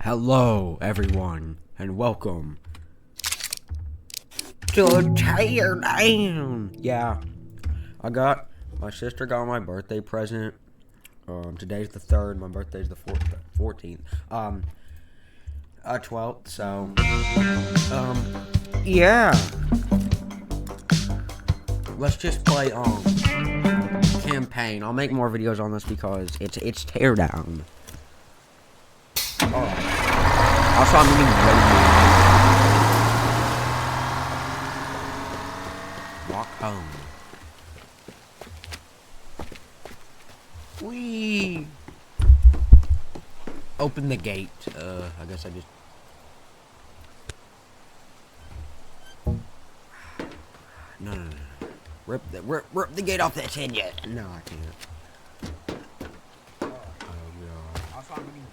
Hello, everyone, and welcome to teardown. Yeah, my sister got my birthday present. Today's the 3rd. My birthday's the 14th. 12th. So, yeah. Let's just play campaign. I'll make more videos on this because it's teardown. Alright. Also, I'm getting ready. Walk home. Whee! Open the gate. I guess I just... No. Rip the gate off that tin yet. No, I can't. Oh, God. Also, I'm getting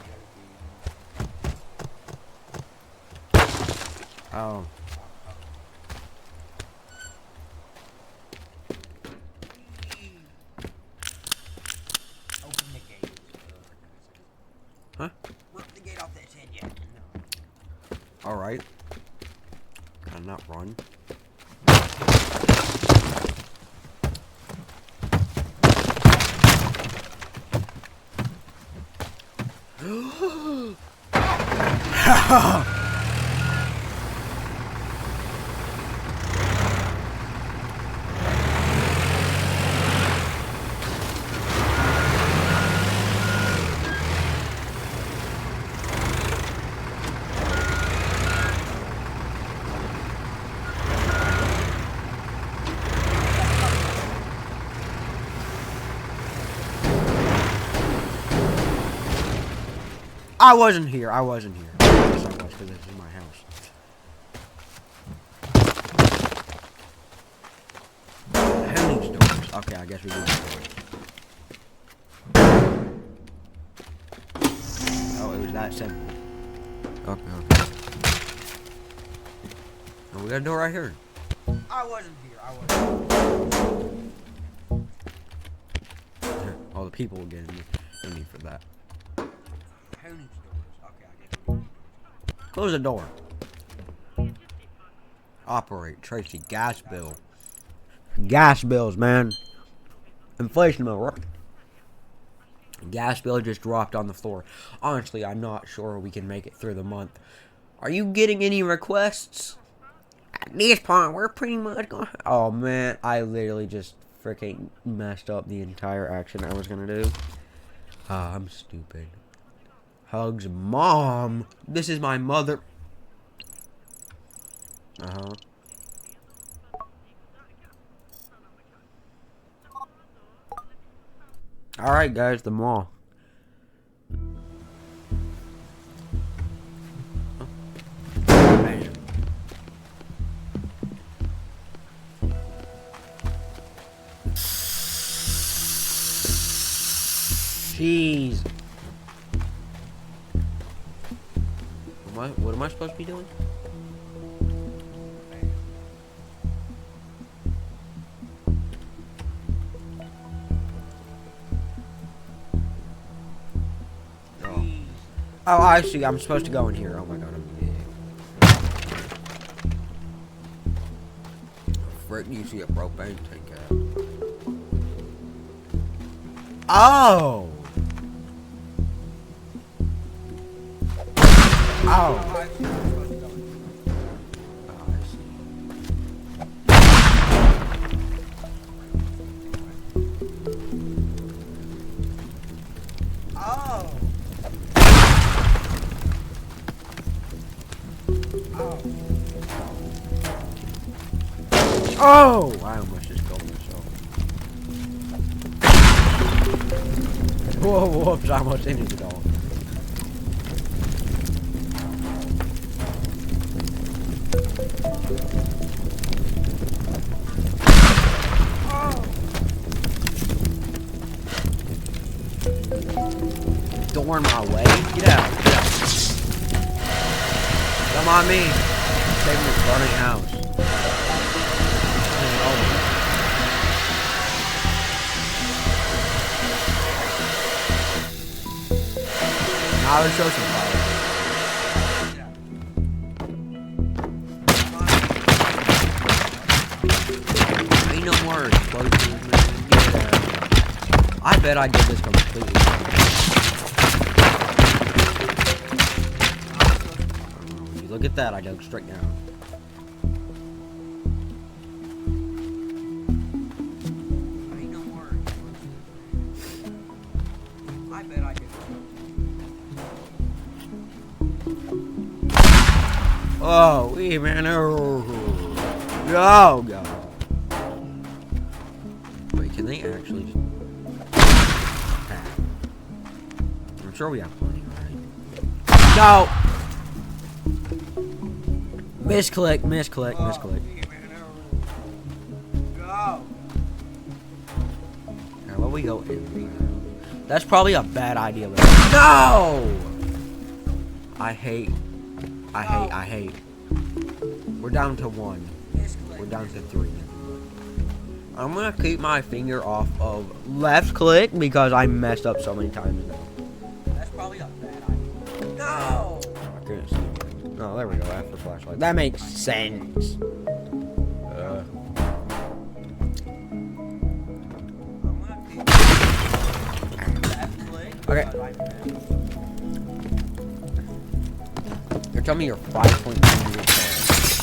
Oh. Open the gate. Huh? Rip the gate off that tin yet. No. Alright. Can I not run? I wasn't here. Yes, I was, because this is my house. Who needs doors? Okay, I guess we do need doors. Oh, it was that simple. Okay. Oh, we got a door right here. I wasn't here. Oh, the people will get in me for that. Who needs doors? Okay, I guess we do. Close the door. Operate. Tracy, gas bill. Gas bills, man. Inflation bill, right? Gas bill just dropped on the floor. Honestly, I'm not sure we can make it through the month. Are you getting any requests? At this point, we're pretty much going... Oh, man. I literally just freaking messed up the entire action I was going to do. I'm stupid. Hugs mom. This is my mother. Alright, guys, the mall. Man. Jeez. What am I supposed to be doing? Oh, I see. I'm supposed to go in here. Oh my god, I'm big. Frick, you see a propane tank out. Oh! Oh. Oh! I almost just killed myself. Whoa, whoops, I almost ended it all. Door in my way? Get out. Come on me. Save this burning house. I would show some fire. more explosives, man. Yeah. I bet I did this completely wrong. Look at that, I dug straight down. Ain't no more. I bet I did. Oh, wait, man. Oh, God. Wait, can they actually just... I'm sure we have plenty, right? No! Misclick. How about we go in? That's probably a bad idea. No! I hate. We're down to 1. We're down to 3. I'm gonna keep my finger off of left click because I messed up so many times now. That's probably a bad idea. No! I couldn't see. No, there we go. After flashlight. That makes sense. Okay. You're telling me you're 5.2 meters tall.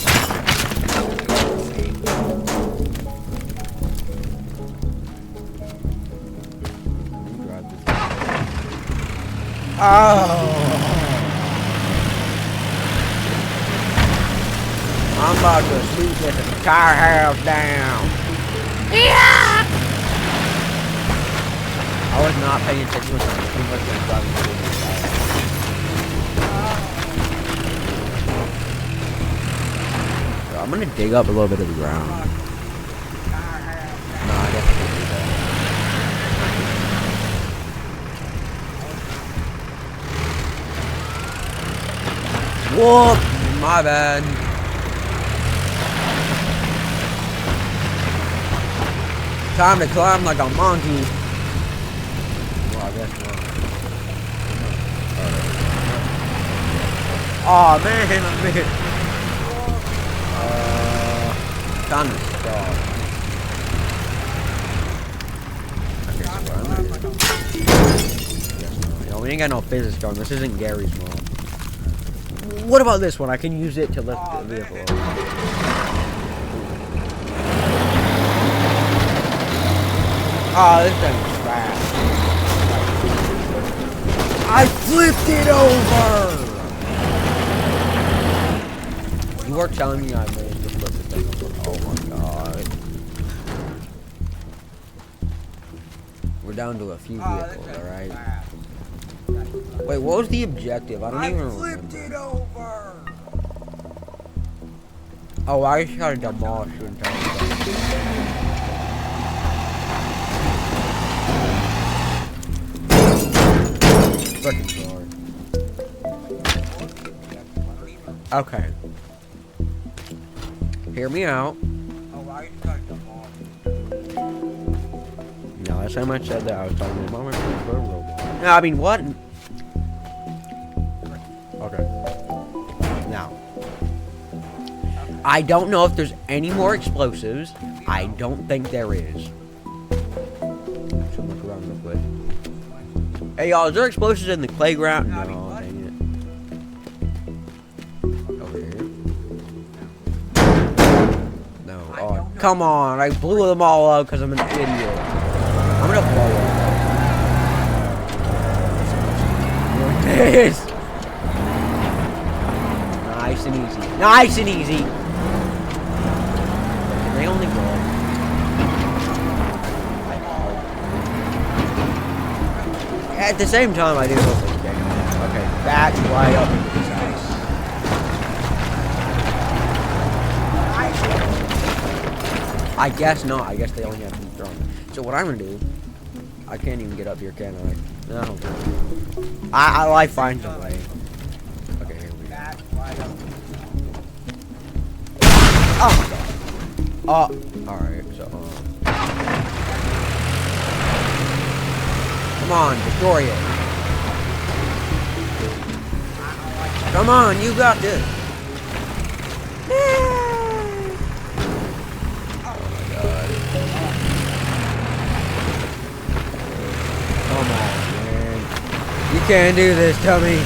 I'm about to sweep this entire house down. Yeah! I was not paying attention to too much when driving through this house. So I'm gonna dig up a little bit of the ground. No, I guess I can't do that. Whoop! My bad. Time to climb like a monkey. Well, I guess not. Oh man, I missed. Time to stop. Okay, so we ain't got no physics going. This isn't Gary's mom. What about this one? I can use it to lift the vehicle up. Oh, this thing's fast. I flipped it over! You are telling me I managed to flip the thing over. Oh my god. We're down to a few vehicles, alright? Wait, what was the objective? I don't even remember. I flipped it over! Oh, I just gotta demolish the entire thing. Freaking sorry. Okay. Hear me out. Oh, I just gotta demolish. No, last time I said that, I was talking about my robot. No, I mean, what? Okay. Now, I don't know if there's any more explosives. I don't think there is. Should look around real quick. Hey, y'all, is there explosives in the playground? No, dang it. Over here. No. Oh, come on. I blew them all up because I'm an idiot. I'm gonna blow them. This. Nice and easy. Nice and easy. Can they only go? At the same time, I do hope they can. Okay, back right up into this house. I guess not. I guess they only have to be thrown. So what I'm gonna do? I can't even get up here, can I? No. I find a way. Okay, here we go. Oh my god. Oh, alright, so, come on, destroy it. Come on, you got this. Oh my god. Come on, man. You can't do this to me.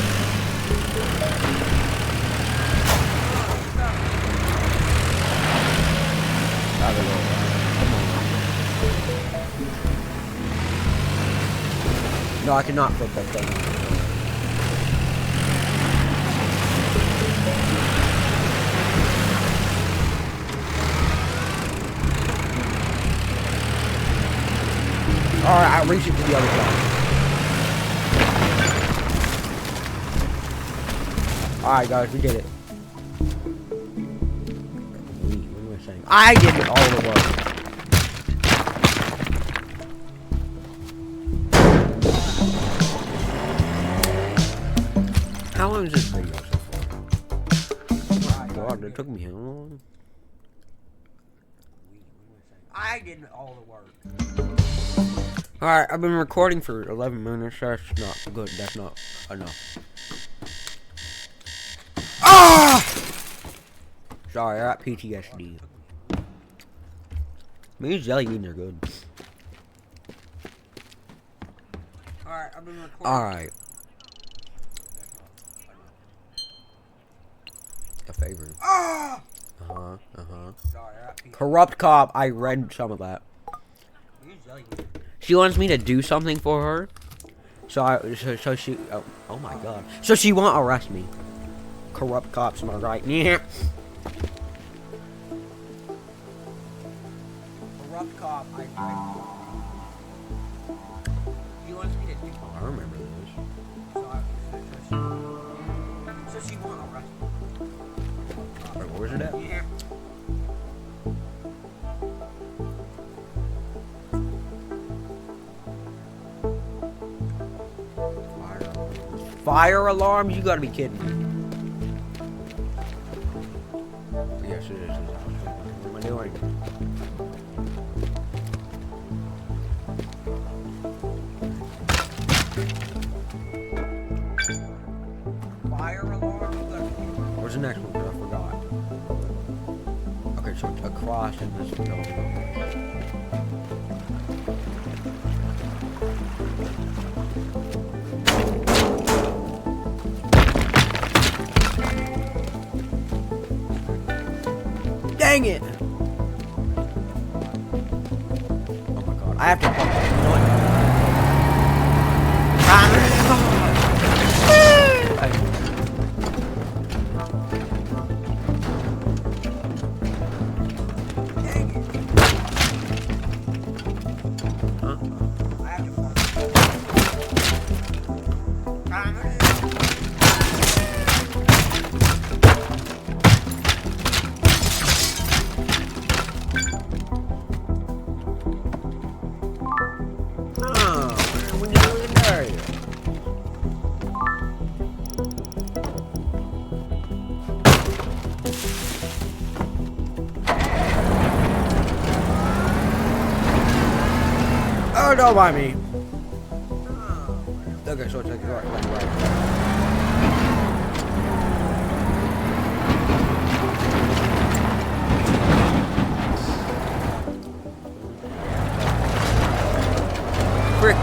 No, I cannot flip that thing. Alright, I'll reach it to the other side. Alright, guys, we did it. What am I saying? I did it all the work. How long is this video so far? God, it took me how long? I did all the work. Alright, I've been recording for 11 minutes. That's not good. That's not enough. Ah! Sorry, I got PTSD. Me and jelly beans are good. Alright, I've been recording. Alright. A favor. Ah! Sorry, Corrupt cop. I read some of that. She wants me to do something for her. So she. Oh my god. So she won't arrest me. Corrupt cops, am I right? Yeah. Corrupt cop. She wants me to do. Oh, I remember this. So she won't arrest me. Where's it at? Yeah. Fire alarms? You gotta be kidding me. Yes, it is. What am I doing? Fire alarm? Where's the next one? I forgot. Okay, so it's across in this building. Dang it! Oh my god, I have to pump that. Oh, don't mind me. Okay, so it's like right. Frick you.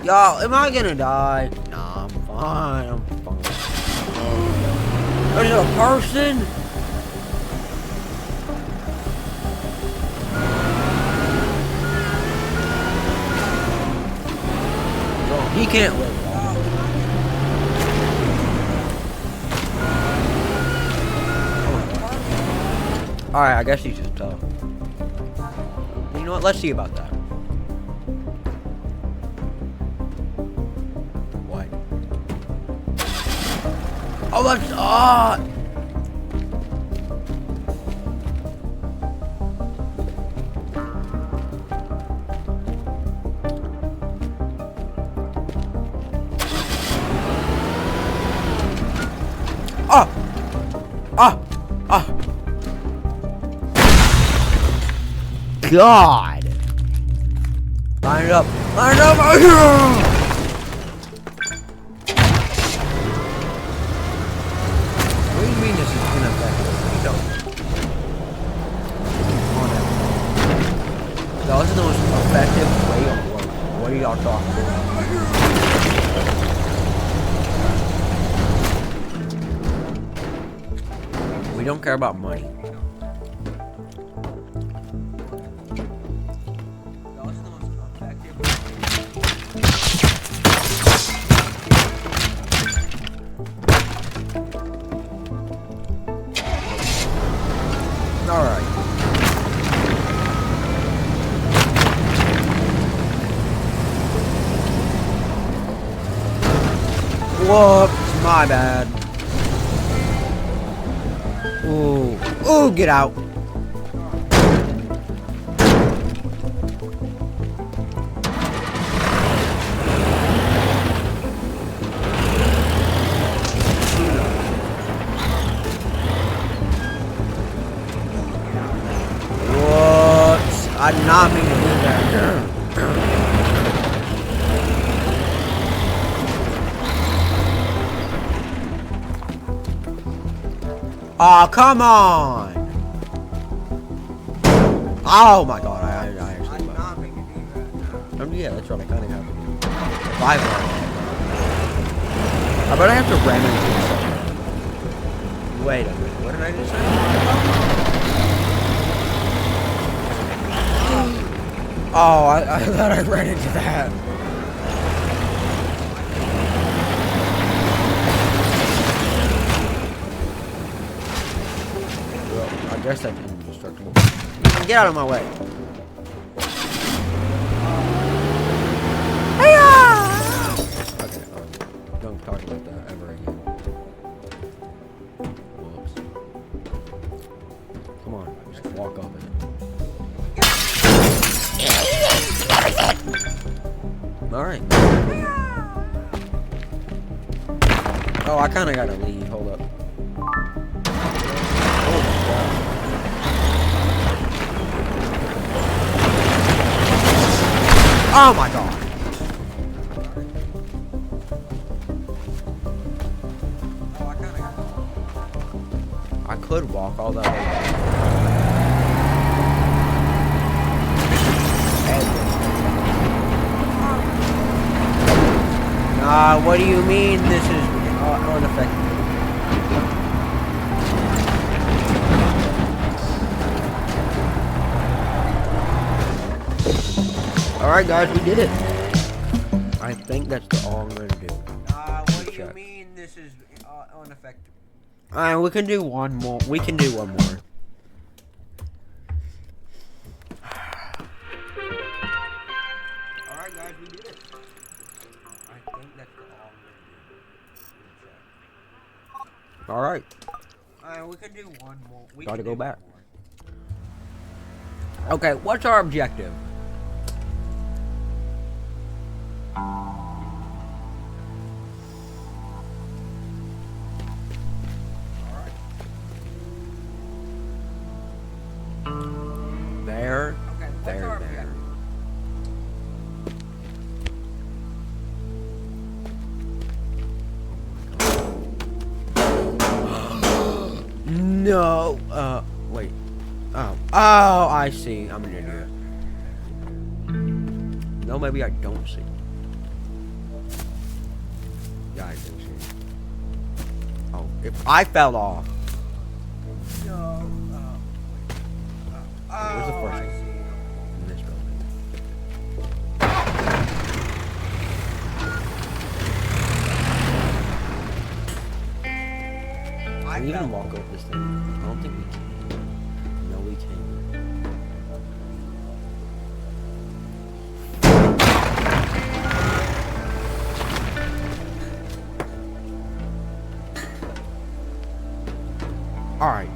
Y'all, am I gonna die? Nah, I'm fine. I'm fine. There's a person? Oh, he can't live. Alright, I guess he's just tough. You know what? Let's see about that. What? Oh, that's odd. God! Line it up! Line it up! What do you mean this is That was the most effective way of work. What are y'all talking about? We don't care about money. That was the most effective. All right. Whoops, my bad. Ooh, ooh, get out. Whoops, I did not mean to do that. Oh, come on! Oh my god, I actually love it. Yeah, that's what I kind of have to do. Five more. I bet I have to ram into something. Wait a minute, what did I just say? Oh, I thought I ran into that. I guess that's indestructible. Get out of my way. Okay, don't talk about that ever again. Whoops. Come on, just walk up it. Alright. Oh, I kinda gotta leave. Hold up. Oh my god. I could walk all that way back. What do you mean this is unaffected? Alright guys, we did it. I think that's all I'm gonna do. What do you mean this is unaffected? Alright, we can do one more. We can do one more. Alright guys, we did it. I think that's all I'm gonna do. Alright. Alright, we can do one more. Gotta go back. Okay, what's our objective? There. Okay, what's There, our there. objective? No. Wait. Oh. Oh, I see. I'm an idiot. No, maybe I don't see. Yeah, I do see. Oh, if I fell off. No. Where's the first I one? see. In this building. Can we even walk up this thing? I don't think we can. No, we can't. Alright.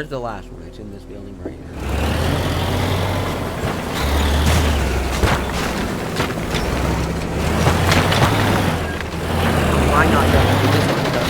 Where's the last one? It's in this building right here. Why not done? This one's done.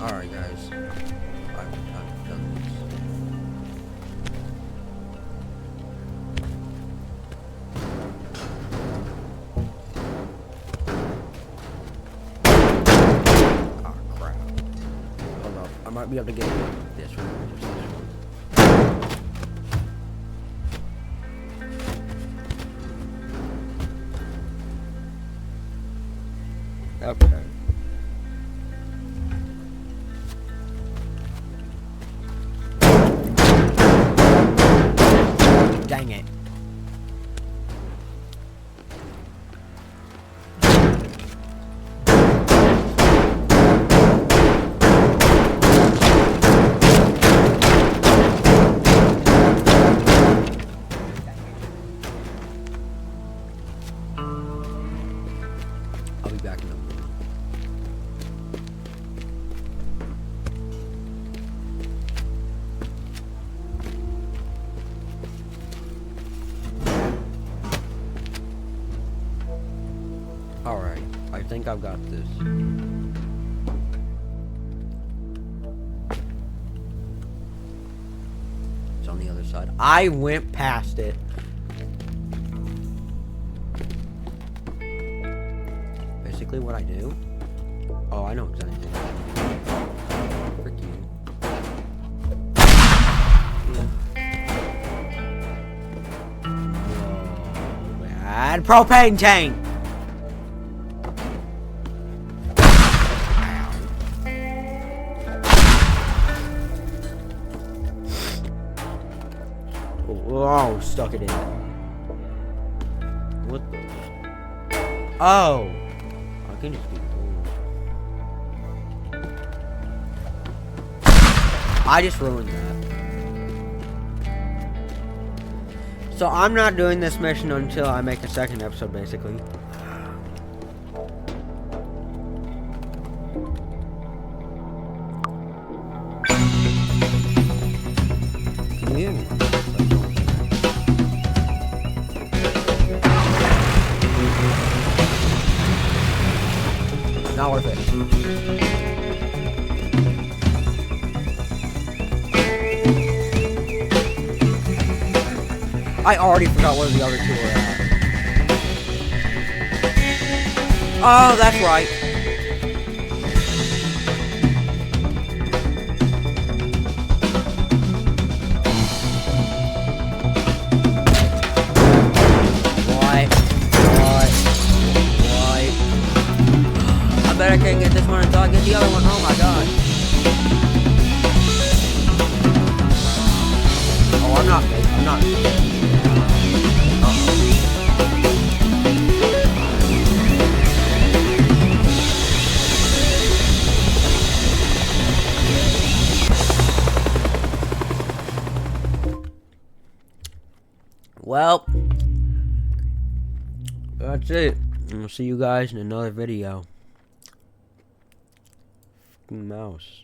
Alright guys, I've done this. Oh crap. Hold up, I might be able to get this one, just this one. Okay. Dang it. I'll be back in a minute. Alright, I think I've got this. It's on the other side. I went past it. Basically what I do. Oh, I know exactly. Frick you. Whoa, bad propane tank! Oh, stuck it in. What the? Oh! I can just be bored. I just ruined that. So I'm not doing this mission until I make a second episode, basically. Can you hear me? Not worth it. I already forgot where the other two were at. Oh, that's right. I bet I can't get this one until I get the other one. Oh my god. Oh, I'm not. Well, that's it. And we'll see you guys in another video. Fucking mouse.